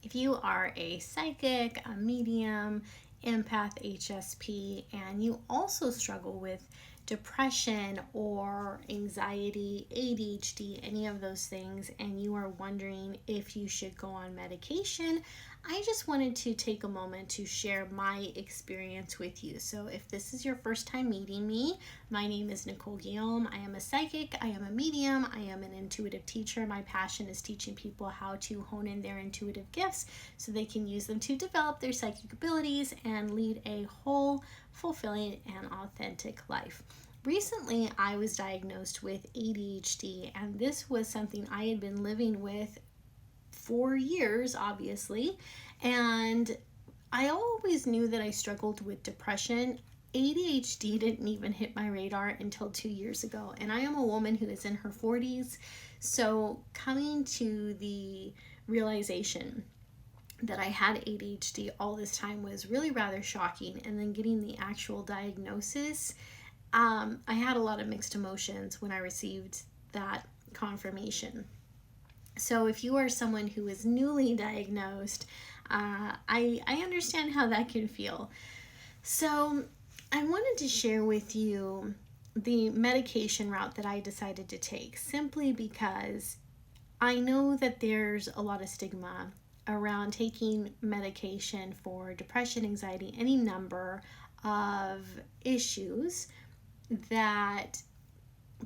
If you are a psychic, a medium, empath, HSP, and you also struggle with depression or anxiety, ADHD, any of those things, and you are wondering if you should go on medication, I just wanted to take a moment to share my experience with you. So if this is your first time meeting me, my name is Nicole Guillaume. I am a psychic, I am a medium, I am an intuitive teacher. My passion is teaching people how to hone in their intuitive gifts so they can use them to develop their psychic abilities and lead a whole, fulfilling, and authentic life. Recently, I was diagnosed with ADHD, and this was something I had been living with for years, obviously, and I always knew that I struggled with depression. ADHD didn't even hit my radar until 2 years ago, and I am a woman who is in her 40s, so coming to the realization that I had ADHD all this time was really rather shocking, and then getting the actual diagnosis, I had a lot of mixed emotions when I received that confirmation. So if you are someone who is newly diagnosed, I understand how that can feel. So I wanted to share with you the medication route that I decided to take, simply because I know that there's a lot of stigma around taking medication for depression, anxiety, any number of issues that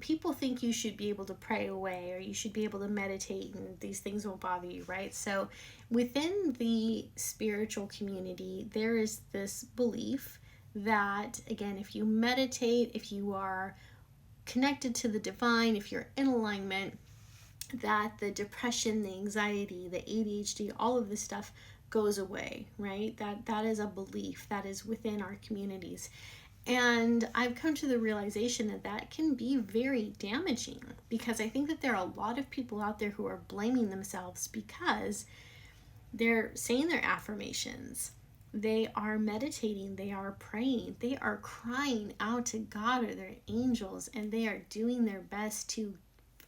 people think you should be able to pray away or you should be able to meditate and these things won't bother you, right? So within the spiritual community, there is this belief that, again, if you meditate, if you are connected to the divine, if you're in alignment, that the depression, the anxiety, the ADHD, all of this stuff goes away, right? That is a belief that is within our communities. And I've come to the realization that that can be very damaging, because I think that there are a lot of people out there who are blaming themselves because they're saying their affirmations, they are meditating, they are praying, they are crying out to God or their angels, and they are doing their best to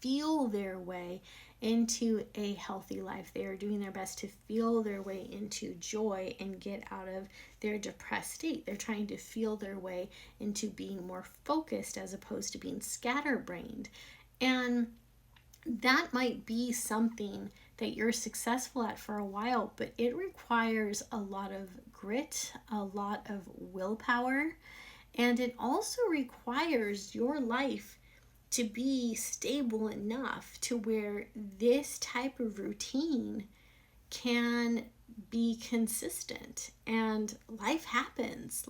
feel their way into a healthy life. They are doing their best to feel their way into joy and get out of their depressed state. They're trying to feel their way into being more focused as opposed to being scatterbrained. And that might be something that you're successful at for a while, but it requires a lot of grit, a lot of willpower, and it also requires your life to be stable enough to where this type of routine can be consistent. And life happens.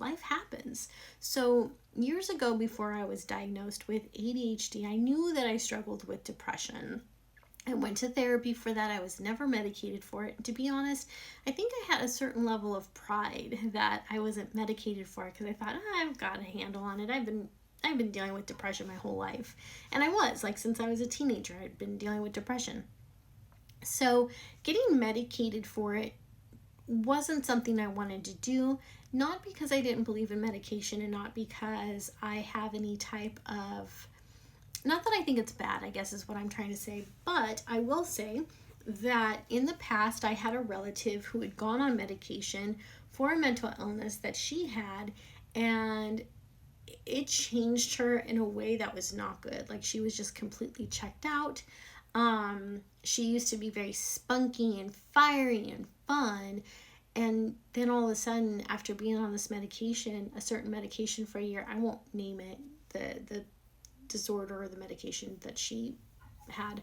So years ago, before I was diagnosed with ADHD, I knew that I struggled with depression. I went to therapy for that. I was never medicated for it. To be honest, I think I had a certain level of pride that I wasn't medicated for it, because I thought, I've got a handle on it. I've been dealing with depression my whole life. And I was, like, since I was a teenager, I'd been dealing with depression. So getting medicated for it wasn't something I wanted to do, not because I didn't believe in medication, and not because I have any type of, not that I think it's bad, I guess is what I'm trying to say, but I will say that in the past I had a relative who had gone on medication for a mental illness that she had, and it changed her in a way that was not good. Like, she was just completely checked out. She used to be very spunky and fiery and fun, and then all of a sudden, after being on this medication, a certain medication for a year, I won't name it, the disorder or the medication that she had,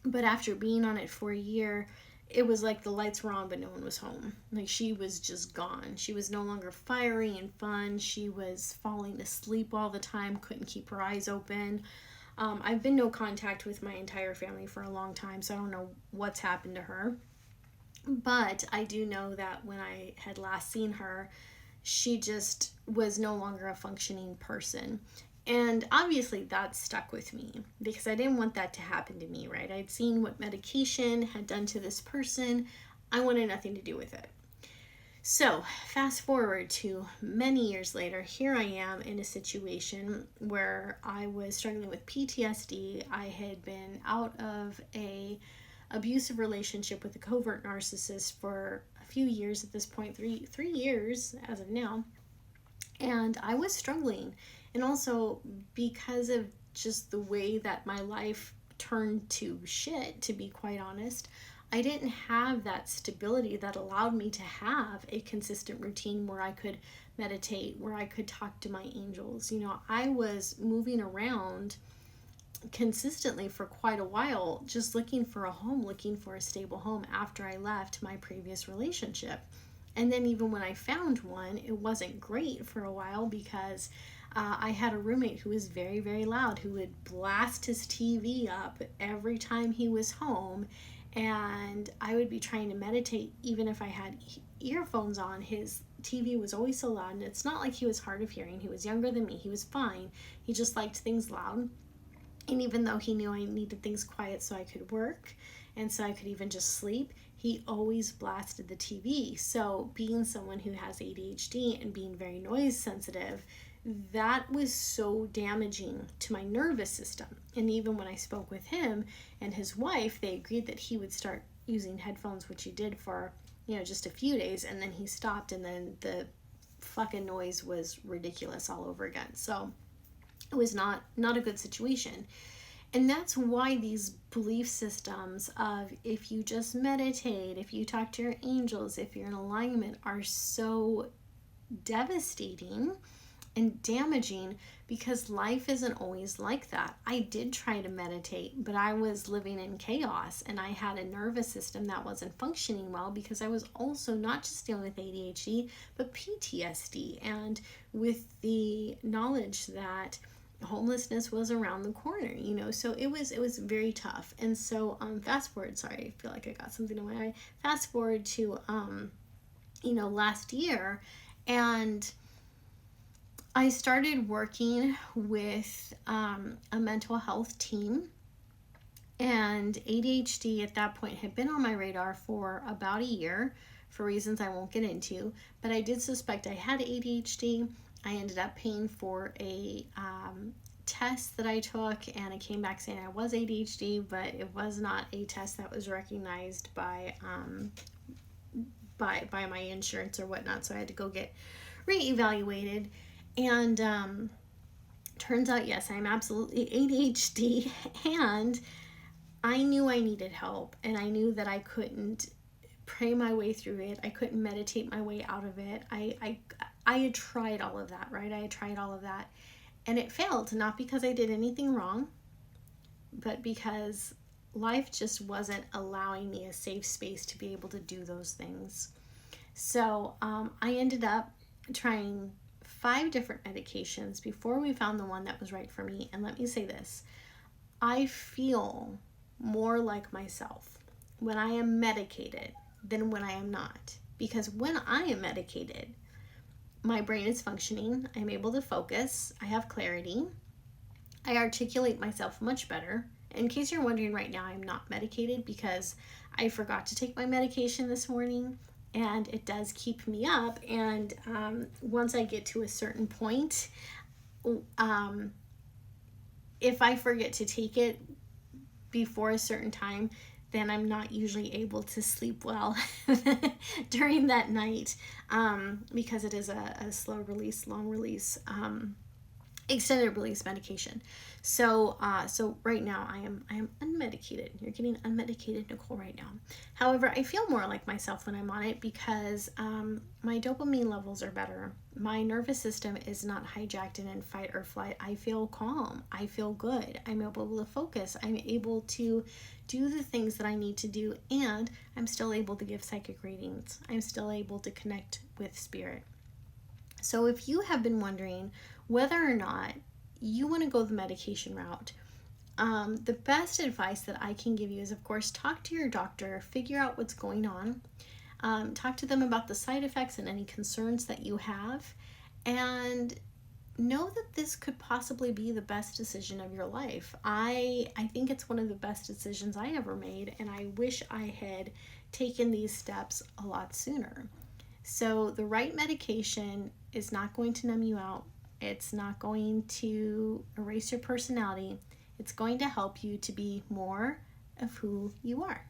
but after being on it for a year, it was like the lights were on but no one was home. Like, she was just gone. She was no longer fiery and fun. She was falling asleep all the time, couldn't keep her eyes open. I've been no contact with my entire family for a long time, so I don't know what's happened to her. But I do know that when I had last seen her, she just was no longer a functioning person. And obviously that stuck with me because I didn't want that to happen to me, right? I'd seen what medication had done to this person. I wanted nothing to do with it. So fast forward to many years later, here I am in a situation where I was struggling with PTSD. I had been out of a abusive relationship with a covert narcissist for a few years at this point, three years as of now. And I was struggling. And also because of just the way that my life turned to shit, to be quite honest, I didn't have that stability that allowed me to have a consistent routine where I could meditate, where I could talk to my angels. I was moving around consistently for quite a while, just looking for a home, looking for a stable home after I left my previous relationship. And then even when I found one, it wasn't great for a while because I had a roommate who was very, very loud, who would blast his TV up every time he was home. And I would be trying to meditate even if I had earphones on. His TV was always so loud. And it's not like he was hard of hearing. He was younger than me. He was fine. He just liked things loud. And even though he knew I needed things quiet so I could work and so I could even just sleep, he always blasted the TV. So being someone who has ADHD and being very noise sensitive, that was so damaging to my nervous system. And even when I spoke with him and his wife, they agreed that he would start using headphones, which he did for, just a few days, and then he stopped, and then the fucking noise was ridiculous all over again. So it was not a good situation. And that's why these belief systems of if you just meditate, if you talk to your angels, if you're in alignment, are so devastating and damaging, because life isn't always like that. I did try to meditate, but I was living in chaos, and I had a nervous system that wasn't functioning well because I was also not just dealing with ADHD, but PTSD, and with the knowledge that homelessness was around the corner, so it was very tough. And so fast forward, sorry, I feel like I got something in my eye. Fast forward to last year, and I started working with a mental health team, and ADHD at that point had been on my radar for about a year for reasons I won't get into, but I did suspect I had ADHD. I ended up paying for a test that I took, and it came back saying I was ADHD, but it was not a test that was recognized by my insurance or whatnot. So I had to go get reevaluated, and turns out, yes, I'm absolutely ADHD, and I knew I needed help, and I knew that I couldn't pray my way through it. I couldn't meditate my way out of it. I had tried all of that, right? I had tried all of that, and it failed, not because I did anything wrong, but because life just wasn't allowing me a safe space to be able to do those things. So I ended up trying 5 different medications before we found the one that was right for me. And let me say this, I feel more like myself when I am medicated than when I am not. Because when I am medicated, my brain is functioning, I'm able to focus, I have clarity, I articulate myself much better. In case you're wondering right now, I'm not medicated because I forgot to take my medication this morning, and it does keep me up. And once I get to a certain point, if I forget to take it before a certain time, then I'm not usually able to sleep well during that night, because it is a slow release, long release, extended release medication. So right now I am unmedicated. You're getting unmedicated Nicole right now. However, I feel more like myself when I'm on it because my dopamine levels are better. My nervous system is not hijacked and in fight or flight. I feel calm. I feel good. I'm able to focus. I'm able to do the things that I need to do, and I'm still able to give psychic readings. I'm still able to connect with spirit. So if you have been wondering whether or not you want to go the medication route, the best advice that I can give you is, of course, talk to your doctor, figure out what's going on, talk to them about the side effects and any concerns that you have, and know that this could possibly be the best decision of your life. I think it's one of the best decisions I ever made, and I wish I had taken these steps a lot sooner. So the right medication is not going to numb you out. It's not going to erase your personality. It's going to help you to be more of who you are.